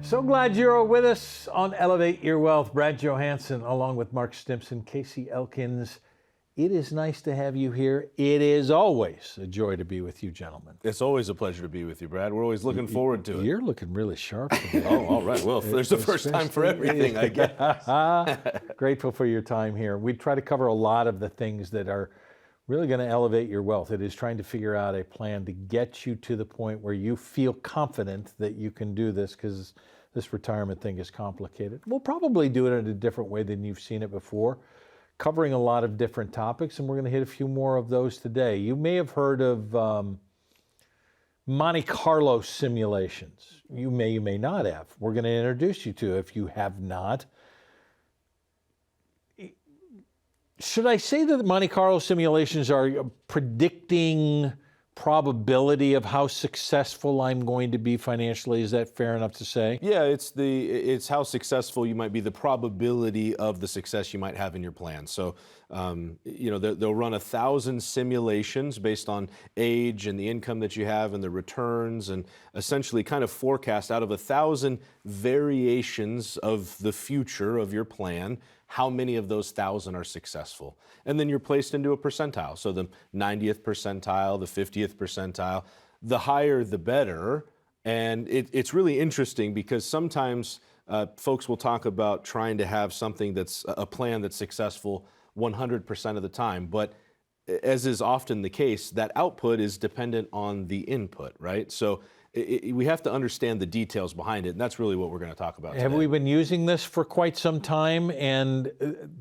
So glad you're with us on Elevate Your Wealth. Brad Johansson, along with Mark Stimpson, Casey Elkins. It is nice to have you here. It is always a joy to be with you, gentlemen. It's always a pleasure to be with you, Brad. We're always looking forward to it. You're looking really sharp today. Oh, all right. Well, there's the first time for everything, I guess. Grateful for your time here. We try to cover a lot of the things that are really going to elevate your wealth. It is trying to figure out a plan to get you to the point where you feel confident that you can do this, because this retirement thing is complicated. We'll probably do it in a different way than you've seen it before, covering a lot of different topics, and we're going to hit a few more of those today. You may have heard of Monte Carlo simulations. You may not have. We're going to introduce you to it if you have not. Should I say that the Monte Carlo simulations are predicting probability of how successful I'm going to be financially? Is that fair enough to say? Yeah, it's how successful you might be, the probability of the success you might have in your plan. So, they'll run 1,000 simulations based on age and the income that you have and the returns, and essentially kind of forecast out of 1,000 variations of the future of your plan, how many of those 1,000 are successful. And then you're placed into a percentile. So the 90th percentile, the 50th percentile, the higher the better. And it's really interesting because sometimes folks will talk about trying to have something that's a plan that's successful 100% of the time. But as is often the case, that output is dependent on the input, right? So we have to understand the details behind it, and that's really what we're going to talk about today. Have we been using this for quite some time? And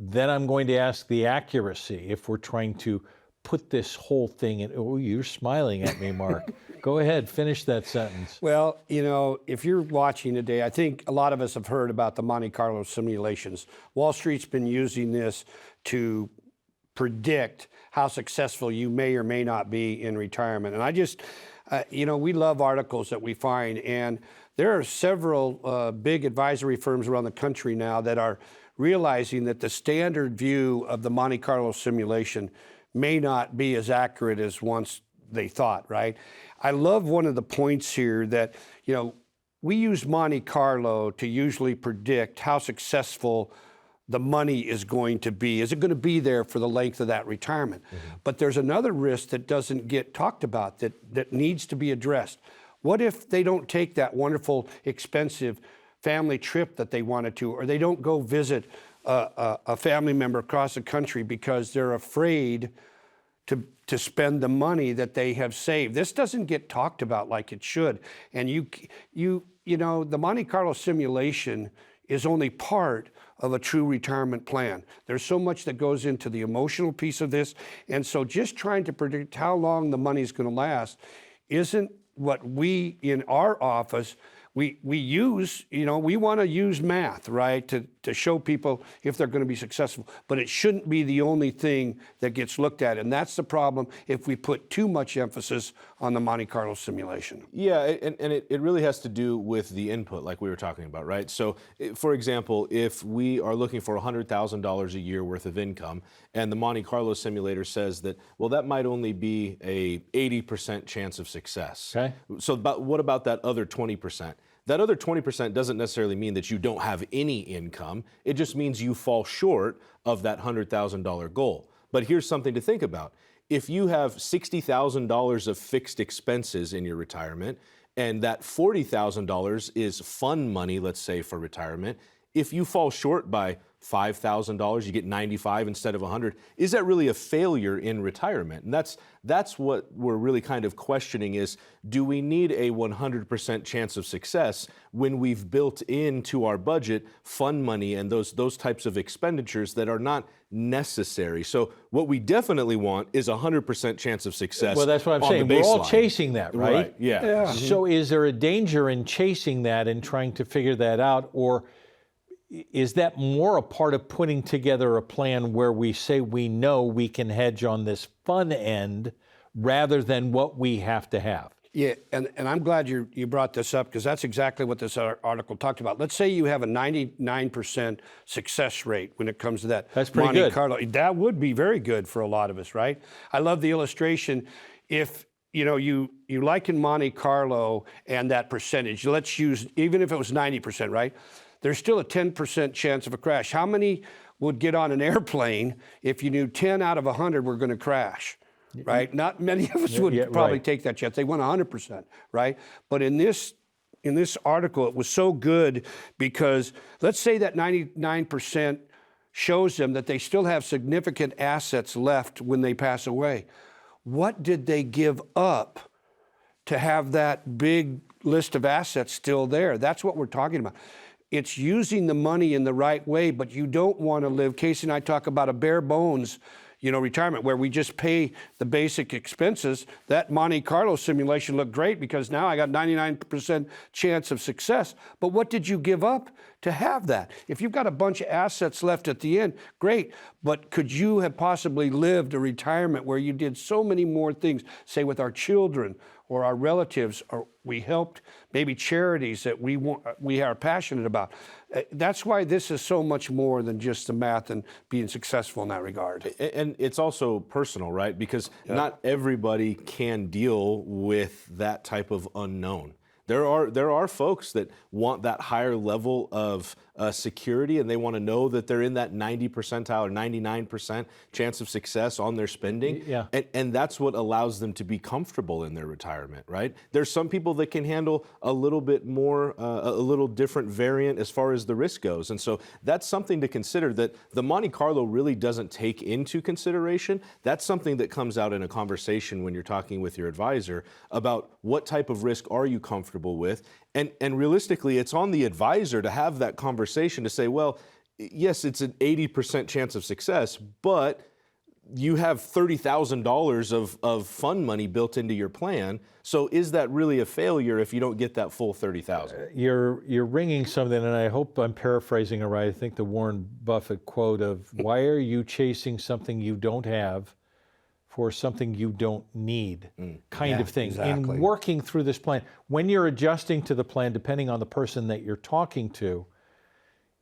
then I'm going to ask the accuracy if we're trying to put this whole thing in. Oh, you're smiling at me, Mark. Go ahead, finish that sentence. Well, if you're watching today, I think a lot of us have heard about the Monte Carlo simulations. Wall Street's been using this to predict how successful you may or may not be in retirement. And I just... we love articles that we find, and there are several big advisory firms around the country now that are realizing that the standard view of the Monte Carlo simulation may not be as accurate as once they thought, right? I love one of the points here that, we use Monte Carlo to usually predict how successful the money is going to be. Is it going to be there for the length of that retirement? Mm-hmm. But there's another risk that doesn't get talked about that needs to be addressed. What if they don't take that wonderful, expensive family trip that they wanted to, or they don't go visit a family member across the country because they're afraid to spend the money that they have saved? This doesn't get talked about like it should. And the Monte Carlo simulation is only part of a true retirement plan. There's so much that goes into the emotional piece of this. And so just trying to predict how long the money is going to last isn't what we in our office, we use, we want to use math, right, to show people if they're going to be successful. But it shouldn't be the only thing that gets looked at. And that's the problem if we put too much emphasis on the Monte Carlo simulation. Yeah, and it really has to do with the input, like we were talking about, right? So, for example, if we are looking for $100,000 a year worth of income, and the Monte Carlo simulator says that, well, that might only be a 80% chance of success. Okay. So what about that other 20%? That other 20% doesn't necessarily mean that you don't have any income. It just means you fall short of that $100,000 goal. But here's something to think about. If you have $60,000 of fixed expenses in your retirement, and that $40,000 is fund money, let's say, for retirement, if you fall short by $5,000, you get 95 instead of 100. Is that really a failure in retirement? And that's what we're really kind of questioning is, do we need a 100% chance of success when we've built into our budget fund money and those types of expenditures that are not necessary? So what we definitely want is a 100% chance of success. Well, that's what I'm saying. We're all chasing that, right? Yeah. Mm-hmm. So is there a danger in chasing that and trying to figure that out, or is that more a part of putting together a plan where we say we know we can hedge on this fun end rather than what we have to have? Yeah, and I'm glad you brought this up, because that's exactly what this article talked about. Let's say you have a 99% success rate when it comes to that. That's pretty Monte good. Carlo. That would be very good for a lot of us, right? I love the illustration. If you know, you liken Monte Carlo and that percentage. Let's use, even if it was 90%, right? There's still a 10% chance of a crash. How many would get on an airplane if you knew 10 out of 100 were going to crash, right? Not many of us would probably take that chance. They want 100%, right? But in this article, it was so good because let's say that 99% shows them that they still have significant assets left when they pass away. What did they give up to have that big list of assets still there? That's what we're talking about. It's using the money in the right way, but you don't want to live. Casey and I talk about a bare bones, retirement where we just pay the basic expenses. That Monte Carlo simulation looked great because now I got 99% chance of success. But what did you give up to have that? If you've got a bunch of assets left at the end, great. But could you have possibly lived a retirement where you did so many more things, say with our children or our relatives, or we helped maybe charities that we are passionate about? That's why this is so much more than just the math and being successful in that regard. And it's also personal, right? Because not everybody can deal with that type of unknown. There are folks that want that higher level of security, and they want to know that they're in that 90 percentile or 99% chance of success on their spending. Yeah. And that's what allows them to be comfortable in their retirement, right? There's some people that can handle a little bit more, a little different variant as far as the risk goes. And so that's something to consider that the Monte Carlo really doesn't take into consideration. That's something that comes out in a conversation when you're talking with your advisor about what type of risk are you comfortable with. And realistically, it's on the advisor to have that conversation to say, well, yes, it's an 80% chance of success, but you have $30,000 of fund money built into your plan. So is that really a failure if you don't get that full $30,000? You're ringing something, and I hope I'm paraphrasing it right. I think the Warren Buffett quote of, why are you chasing something you don't have for something you don't need, kind of thing. Exactly. In working through this plan, when you're adjusting to the plan, depending on the person that you're talking to,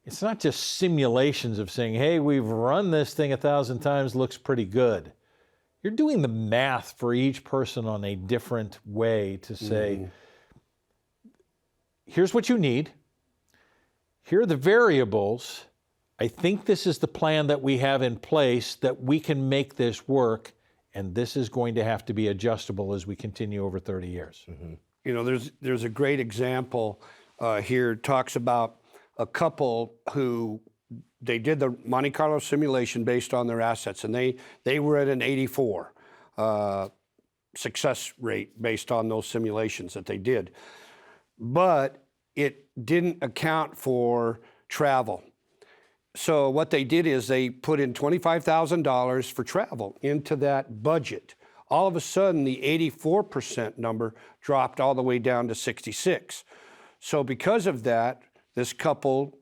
it's not just simulations of saying, hey, we've run this thing 1,000 times, looks pretty good. You're doing the math for each person on a different way to say, here's what you need. Here are the variables. I think this is the plan that we have in place that we can make this work. And this is going to have to be adjustable as we continue over 30 years. There's a great example here. Talks about a couple who they did the Monte Carlo simulation based on their assets, and they were at an 84 success rate based on those simulations that they did. But it didn't account for travel. So what they did is they put in $25,000 for travel into that budget. All of a sudden, the 84% number dropped all the way down to 66. So because of that, this couple,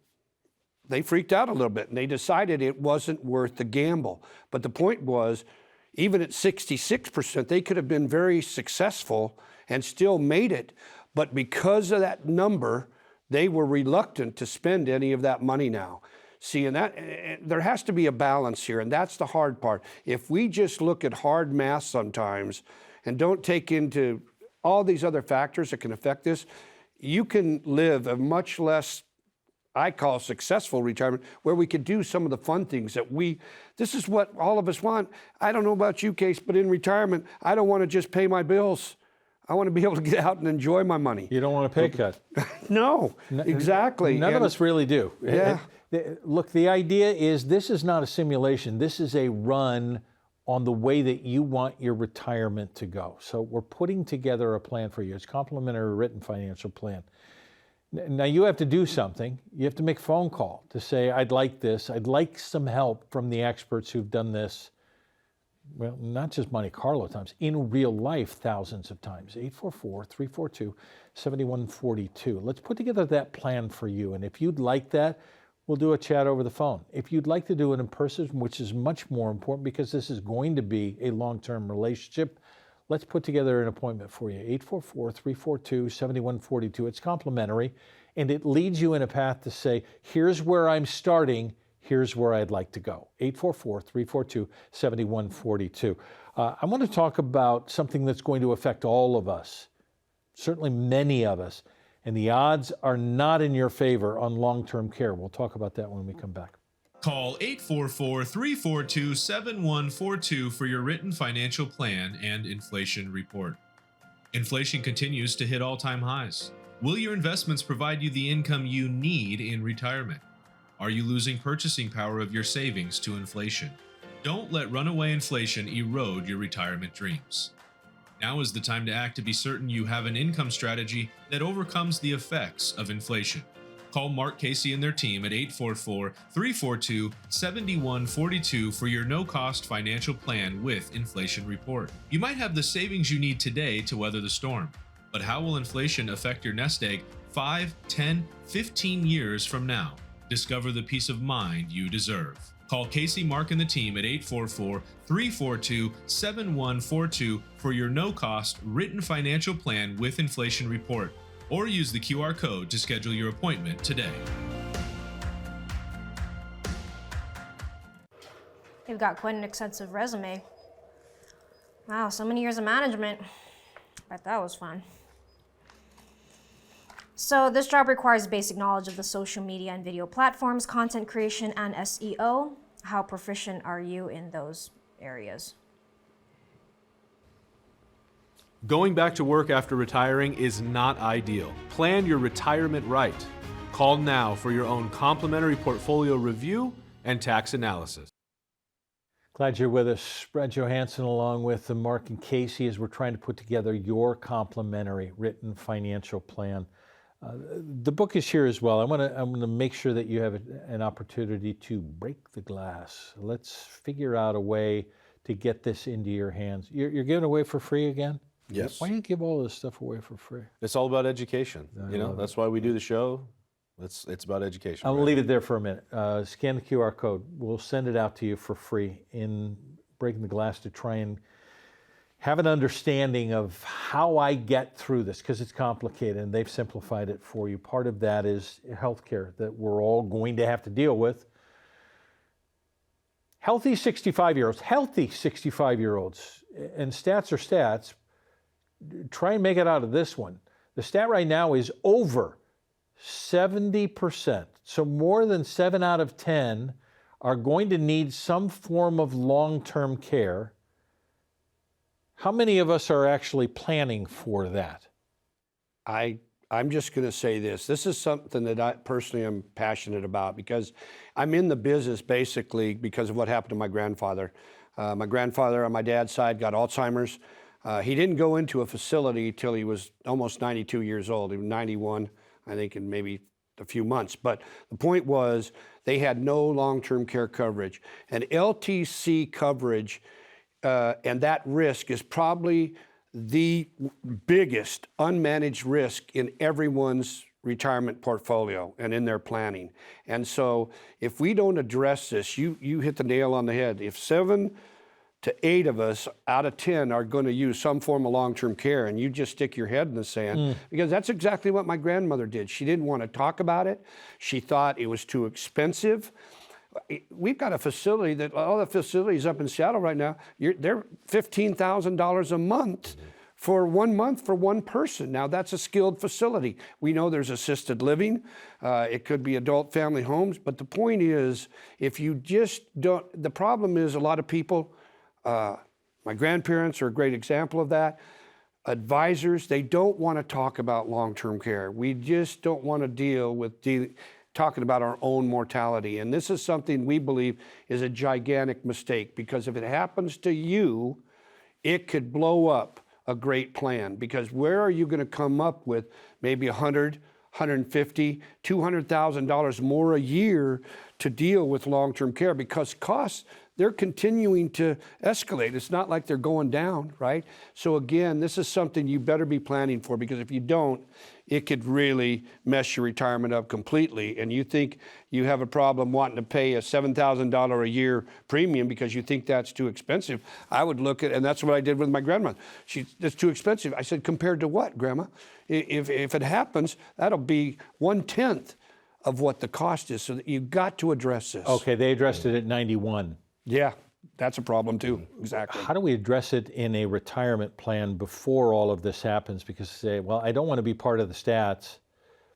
they freaked out a little bit, and they decided it wasn't worth the gamble. But the point was, even at 66%, they could have been very successful and still made it. But because of that number, they were reluctant to spend any of that money now. See, and that there has to be a balance here, and that's the hard part. If we just look at hard math sometimes and don't take into all these other factors that can affect this, you can live a much less, I call, successful retirement, where we could do some of the fun things that this is what all of us want. I don't know about you, Case, but in retirement, I don't want to just pay my bills. I want to be able to get out and enjoy my money. You don't want a pay cut. No, exactly. None of us really do. Yeah. Look, the idea is this is not a simulation. This is a run on the way that you want your retirement to go. So we're putting together a plan for you. It's a complimentary written financial plan. Now you have to do something. You have to make a phone call to say, I'd like this. I'd like some help from the experts who've done this. Well, not just Monte Carlo times, in real life, thousands of times. 844-342-7142. Let's put together that plan for you. And if you'd like that, we'll do a chat over the phone. If you'd like to do it in person, which is much more important because this is going to be a long-term relationship, let's put together an appointment for you. 844-342-7142. It's complimentary, and it leads you in a path to say, here's where I'm starting, here's where I'd like to go. 844-342-7142. I want to talk about something that's going to affect all of us, certainly many of us, and the odds are not in your favor on long-term care. We'll talk about that when we come back. Call 844-342-7142 for your written financial plan and inflation report. Inflation continues to hit all-time highs. Will your investments provide you the income you need in retirement? Are you losing purchasing power of your savings to inflation? Don't let runaway inflation erode your retirement dreams. Now is the time to act to be certain you have an income strategy that overcomes the effects of inflation. Call Mark Casey and their team at 844-342-7142 for your no-cost financial plan with inflation report. You might have the savings you need today to weather the storm, but how will inflation affect your nest egg 5, 10, 15 years from now? Discover the peace of mind you deserve. Call Casey, Mark, and the team at 844-342-7142 for your no-cost written financial plan with inflation report, or use the QR code to schedule your appointment today. You've got quite an extensive resume. Wow, so many years of management. Bet that was fun. So this job requires basic knowledge of the social media and video platforms, content creation, and SEO. How proficient are you in those areas? Going back to work after retiring is not ideal. Plan your retirement right. Call now for your own complimentary portfolio review and tax analysis. Glad you're with us. Brad Johansson along with Mark and Casey as we're trying to put together your complimentary written financial plan. The book is here as well. I'm gonna make sure that you have an opportunity to break the glass. Let's figure out a way to get this into your hands. You're giving it away for free again? Yes. Why do you give all this stuff away for free? It's all about education. That's why we do the show. It's about education. I'm right? gonna leave it there for a minute. Scan the QR code. We'll send it out to you for free in Breaking the Glass to try and have an understanding of how I get through this, because it's complicated and they've simplified it for you. Part of that is healthcare that we're all going to have to deal with. Healthy 65-year-olds, and stats are stats. Try and make it out of this one. The stat right now is over 70%. So more than 7 out of 10 are going to need some form of long-term care. How many of us are actually planning for that? I'm just going to say this. This is something that I personally am passionate about because I'm in the business basically because of what happened to my grandfather. My grandfather on my dad's side got Alzheimer's. He didn't go into a facility till he was almost 92 years old. He was 91, I think, in maybe a few months. But the point was they had no long-term care coverage. And LTC coverage and that risk is probably the biggest unmanaged risk in everyone's retirement portfolio and in their planning. And so if we don't address this, you hit the nail on the head. If 7 to 8 of us out of 10 are going to use some form of long-term care, and you just stick your head in the sand, because that's exactly what my grandmother did. She didn't want to talk about it. She thought it was too expensive. We've got a facility that all the facilities up in Seattle right now, they're $15,000 a month for 1 month for one person. Now that's a skilled facility. We know there's assisted living. It could be adult family homes. But the point is, if you just don't, the problem is a lot of people, my grandparents are a great example of that. Advisors, they don't want to talk about long-term care. We just don't want to deal with talking about our own mortality. And this is something we believe is a gigantic mistake, because if it happens to you, it could blow up a great plan. Because where are you going to come up with maybe $100, $150, $200,000 more a year to deal with long-term care? Because costs, they're continuing to escalate. It's not like they're going down, right? So again, this is something you better be planning for, because if you don't, it could really mess your retirement up completely. And you think you have a problem wanting to pay a $7,000 a year premium because you think that's too expensive. I would look at, and that's what I did with my grandmother. That's too expensive. I said, compared to what, Grandma? If it happens, that'll be 1/10 of what the cost is. So that you've got to address this. Okay, they addressed it at 91. Yeah. that's a problem too. Exactly. How do we address it in a retirement plan before all of this happens? Because say, well, I don't want to be part of the stats,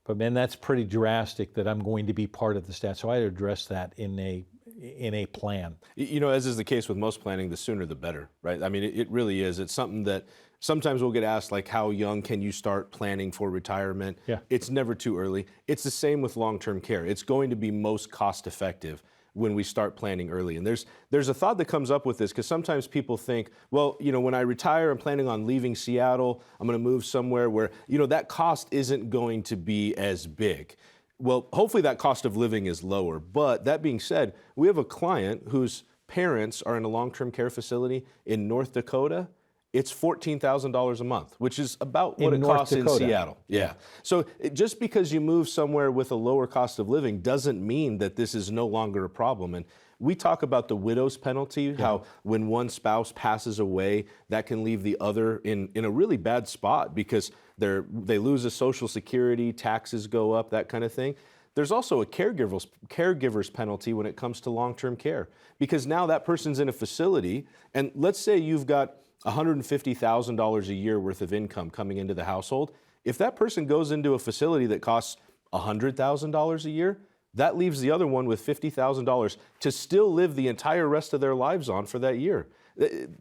but man, that's pretty drastic that I'm going to be part of the stats. So I address that in a plan. You know, as is the case with most planning, the sooner the better, right? I mean, it really is. It's something that sometimes we'll get asked, like, how young can you start planning for retirement? Yeah. It's never too early. It's the same with long-term care. It's going to be most cost-effective when we start planning early. And there's a thought that comes up with this, because sometimes people think, well, you know, when I retire, I'm planning on leaving Seattle, I'm going to move somewhere where, you know, that cost isn't going to be as big. Well, hopefully that cost of living is lower. But that being said, we have a client whose parents are in a long-term care facility in North Dakota. It's $14,000 a month, which is about what it costs in Seattle. Yeah. So just because you move somewhere with a lower cost of living doesn't mean that this is no longer a problem. And we talk about the widow's penalty, how when one spouse passes away, that can leave the other in a really bad spot because they lose a Social Security, taxes go up, that kind of thing. There's also a caregiver's penalty when it comes to long-term care, because now that person's in a facility, and let's say you've got $150,000 a year worth of income coming into the household. If that person goes into a facility that costs $100,000 a year, that leaves the other one with $50,000 to still live the entire rest of their lives on for that year.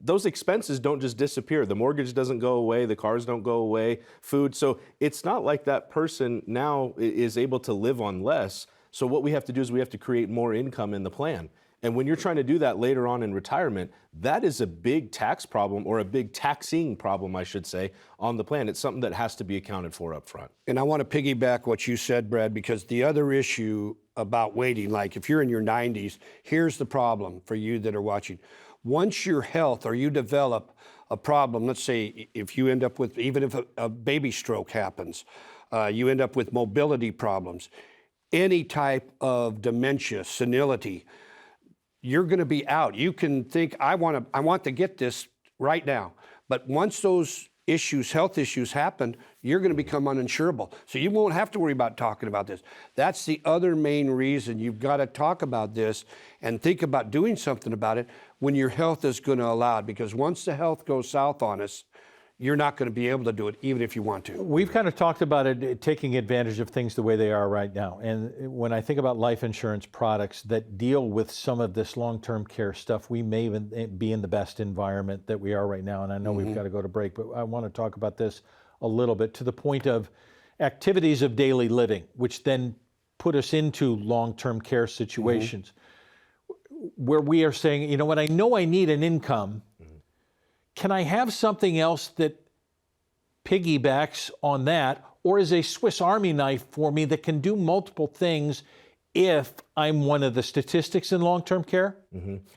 Those expenses don't just disappear. The mortgage doesn't go away, the cars don't go away, food. So it's not like that person now is able to live on less. So what we have to do is we have to create more income in the plan. And when you're trying to do that later on in retirement, that is a big tax problem, or a big taxing problem, I should say, on the plan. It's something that has to be accounted for up front. And I want to piggyback what you said, Brad, because the other issue about waiting, like if you're in your 90s, here's the problem for you that are watching. Once your health, or you develop a problem, let's say if you end up with, even if a baby stroke happens, you end up with mobility problems, any type of dementia, senility, you're going to be out. You can think, I want to get this right now. But once those issues, health issues happen, you're going to become uninsurable. So you won't have to worry about talking about this. That's the other main reason you've got to talk about this and think about doing something about it when your health is going to allow it. Because once the health goes south on us, you're not going to be able to do it, even if you want to. We've kind of talked about it, taking advantage of things the way they are right now. And when I think about life insurance products that deal with some of this long-term care stuff, we may even be in the best environment that we are right now. And I know we've got to go to break, but I want to talk about this a little bit to the point of activities of daily living, which then put us into long-term care situations where we are saying, you know what, I know I need an income. Can I have something else that piggybacks on that, or is a Swiss Army knife for me that can do multiple things if I'm one of the statistics in long-term care?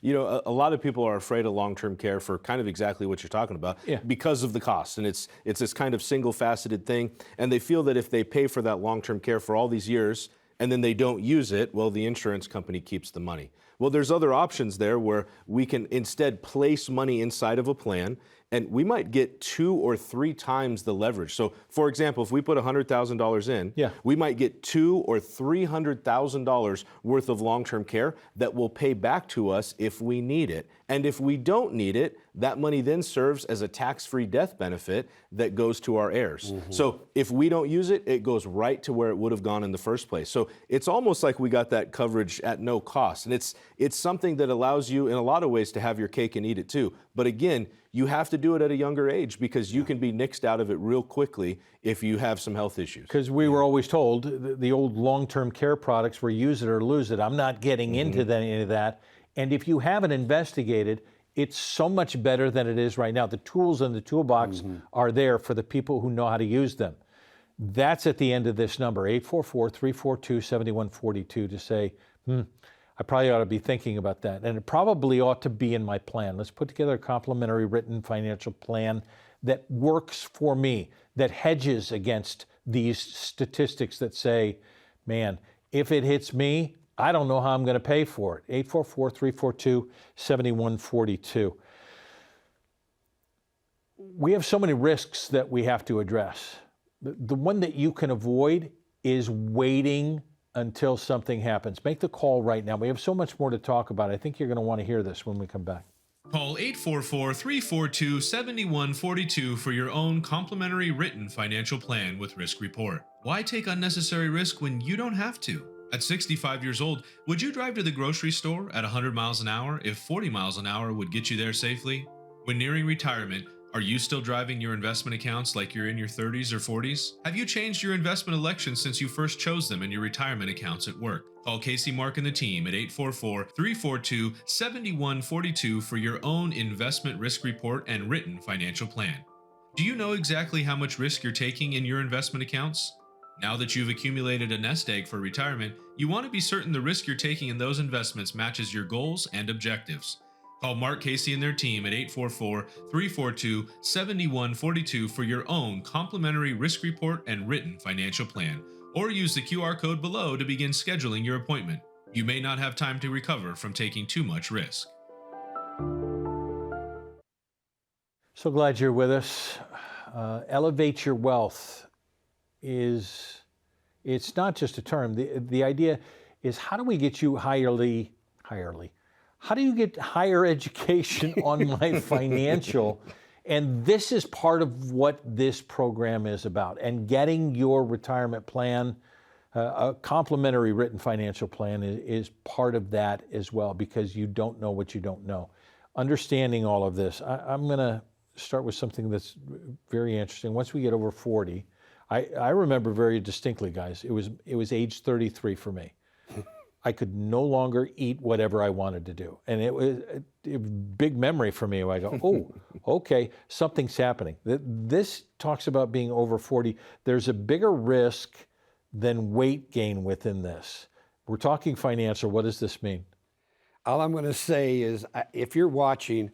You know, a lot of people are afraid of long-term care for kind of exactly what you're talking about, because of the cost. And it's this kind of single-faceted thing. And they feel that if they pay for that long-term care for all these years and then they don't use it, well, the insurance company keeps the money. Well, there's other options there where we can instead place money inside of a plan, and we might get 2 or 3 times the leverage. So, for example, if we put $100,000 in, we might get $200,000 or $300,000 worth of long-term care that will pay back to us if we need it. And if we don't need it, that money then serves as a tax-free death benefit that goes to our heirs. So if we don't use it, it goes right to where it would have gone in the first place. So it's almost like we got that coverage at no cost. And it's something that allows you in a lot of ways to have your cake and eat it too. But again, you have to do it at a younger age, because you can be nixed out of it real quickly if you have some health issues. Because we were always told the old long-term care products were use it or lose it. I'm not getting into any of that. And if you haven't investigated, it's so much better than it is right now. The tools in the toolbox are there for the people who know how to use them. That's at the end of this number, 844-342-7142, to say, I probably ought to be thinking about that. And it probably ought to be in my plan. Let's put together a complimentary written financial plan that works for me, that hedges against these statistics that say, man, if it hits me, I don't know how I'm going to pay for it. 844-342-7142. We have so many risks that we have to address. The one that you can avoid is waiting until something happens. Make the call right now. We have so much more to talk about. I think you're going to want to hear this when we come back. Call 844-342-7142 for your own complimentary written financial plan with Risk Report. Why take unnecessary risk when you don't have to? At 65 years old, would you drive to the grocery store at 100 miles an hour if 40 miles an hour would get you there safely? When nearing retirement, are you still driving your investment accounts like you're in your 30s or 40s? Have you changed your investment elections since you first chose them in your retirement accounts at work? Call Casey, Mark, and the team at 844-342-7142 for your own investment risk report and written financial plan. Do you know exactly how much risk you're taking in your investment accounts? Now that you've accumulated a nest egg for retirement, you want to be certain the risk you're taking in those investments matches your goals and objectives. Call Mark, Casey, and their team at 844-342-7142 for your own complimentary risk report and written financial plan, or use the QR code below to begin scheduling your appointment. You may not have time to recover from taking too much risk. So glad you're with us. Elevate your wealth it's not just a term. The idea is, how do we get you how do you get higher education on my financial? And this is part of what this program is about. And getting your retirement plan, a complimentary written financial plan is part of that as well, because you don't know what you don't know. Understanding all of this, I'm going to start with something that's very interesting. Once we get over 40, I remember very distinctly, guys, it was age 33 for me. I could no longer eat whatever I wanted to do. And it was a big memory for me. I go, oh, okay, something's happening. This talks about being over 40. There's a bigger risk than weight gain within this. We're talking financial. What does this mean? All I'm going to say is, if you're watching,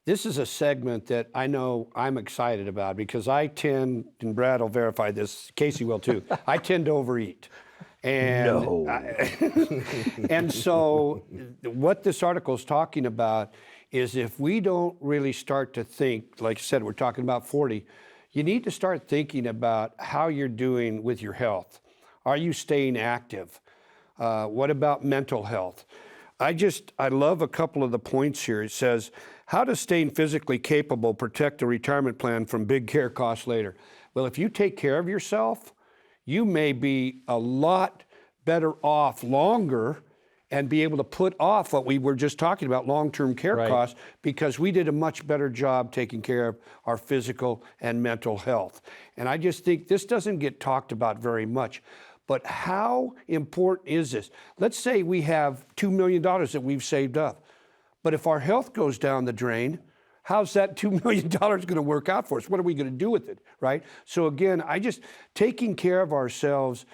this is a segment that I know I'm excited about, because I tend, and Brad will verify this, Casey will too, I tend to overeat. And, and so what this article is talking about is, if we don't really start to think, like I said, we're talking about 40, you need to start thinking about how you're doing with your health. Are you staying active? What about mental health? I love a couple of the points here. It says, how does staying physically capable protect a retirement plan from big care costs later? Well, if you take care of yourself, you may be a lot better off longer and be able to put off what we were just talking about, long-term care costs, because we did a much better job taking care of our physical and mental health. And I just think this doesn't get talked about very much. But how important is this? Let's say we have $2 million that we've saved up. But if our health goes down the drain, how's that $2 million going to work out for us? What are we going to do with it, right? So again, taking care of ourselves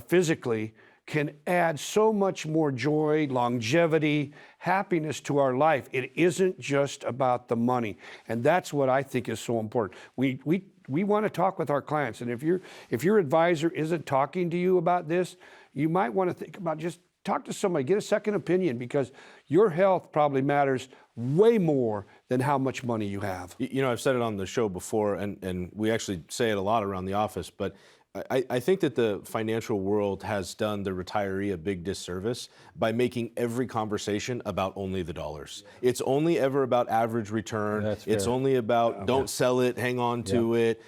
physically can add so much more joy, longevity, happiness to our life. It isn't just about the money. And that's what I think is so important. We want to talk with our clients. And if your advisor isn't talking to you about this, you might want to think about just talk to somebody, get a second opinion, because your health probably matters way more than how much money you have. You know, I've said it on the show before, and we actually say it a lot around the office, but I think that the financial world has done the retiree a big disservice by making every conversation about only the dollars. It's only ever about average return. It's only about don't sell it, hang on to it,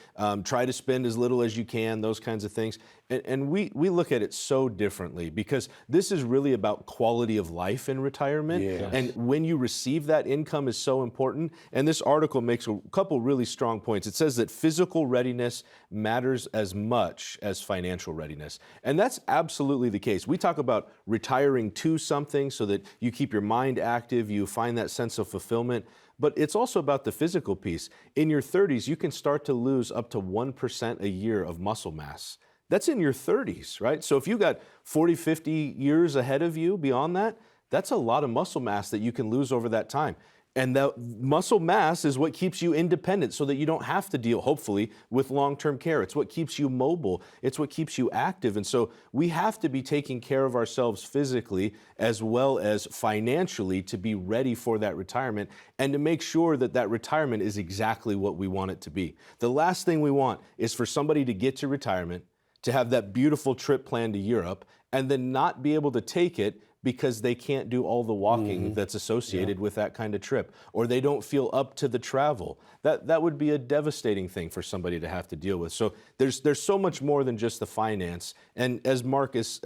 try to spend as little as you can, those kinds of things. And we look at it so differently, because this is really about quality of life in retirement. And when you receive that income is so important. And this article makes a couple really strong points. It says that physical readiness matters as much as financial readiness. And that's absolutely the case. We talk about retiring to something so that you keep your mind active, you find that sense of fulfillment. But it's also about the physical piece. In your 30s, you can start to lose up to 1% a year of muscle mass. That's in your 30s, right? So if you got 40, 50 years ahead of you beyond that, that's a lot of muscle mass that you can lose over that time. And that muscle mass is what keeps you independent, so that you don't have to deal, hopefully, with long-term care. It's what keeps you mobile. It's what keeps you active. And so we have to be taking care of ourselves physically as well as financially to be ready for that retirement, and to make sure that that retirement is exactly what we want it to be. The last thing we want is for somebody to get to retirement, to have that beautiful trip planned to Europe, and then not be able to take it because they can't do all the walking that's associated with that kind of trip, or they don't feel up to the travel. That would be a devastating thing for somebody to have to deal with. So there's so much more than just the finance. And as Mark has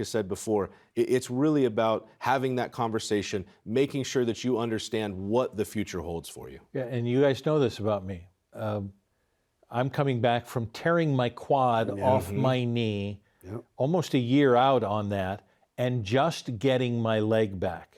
said before, it's really about having that conversation, making sure that you understand what the future holds for you. Yeah, and you guys know this about me. I'm coming back from tearing my quad off my knee, almost a year out on that, and just getting my leg back.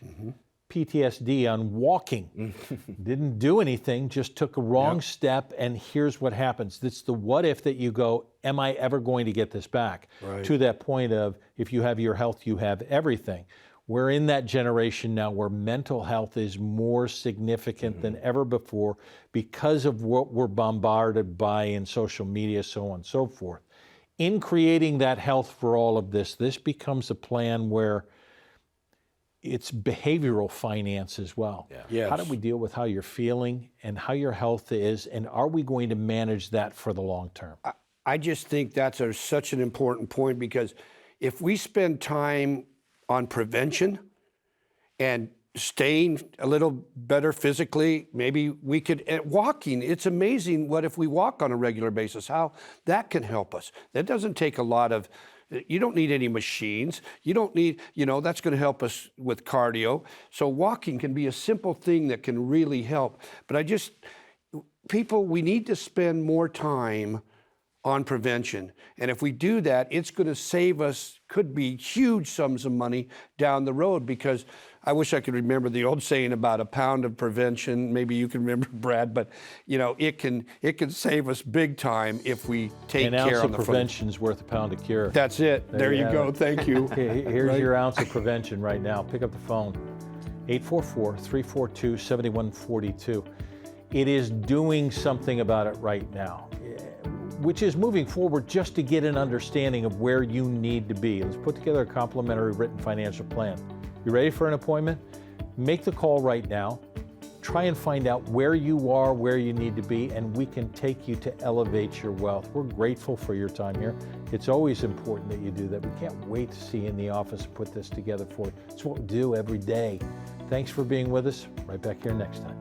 PTSD on walking. Didn't do anything, just took a wrong step, and here's what happens. It's the what if that you go, am I ever going to get this back? Right. To that point of, if you have your health, you have everything. We're in that generation now where mental health is more significant than ever before because of what we're bombarded by in social media, so on and so forth. In creating that health for all of this, this becomes a plan where it's behavioral finance as well. Yes. How do we deal with how you're feeling and how your health is, and are we going to manage that for the long term? I just think that's such an important point, because if we spend time on prevention and staying a little better physically, maybe we could, walking, it's amazing what if we walk on a regular basis, how that can help us. That doesn't take a lot of, you don't need any machines. You don't need, that's going to help us with cardio. So walking can be a simple thing that can really help. But people, we need to spend more time on prevention. And if we do that, it's going to save us, could be huge sums of money down the road, because I wish I could remember the old saying about a pound of prevention. Maybe you can remember, Brad, but it can save us big time if we take An care ounce on of the prevention's worth a pound of cure. That's it. There you go. Thank you. Here's your ounce of prevention right now. Pick up the phone, 844-342-7142. It is doing something about it right now, which is moving forward just to get an understanding of where you need to be. Let's put together a complimentary written financial plan. You ready for an appointment? Make the call right now. Try and find out where you are, where you need to be, and we can take you to elevate your wealth. We're grateful for your time here. It's always important that you do that. We can't wait to see you in the office and put this together for you. It's what we do every day. Thanks for being with us. Right back here next time.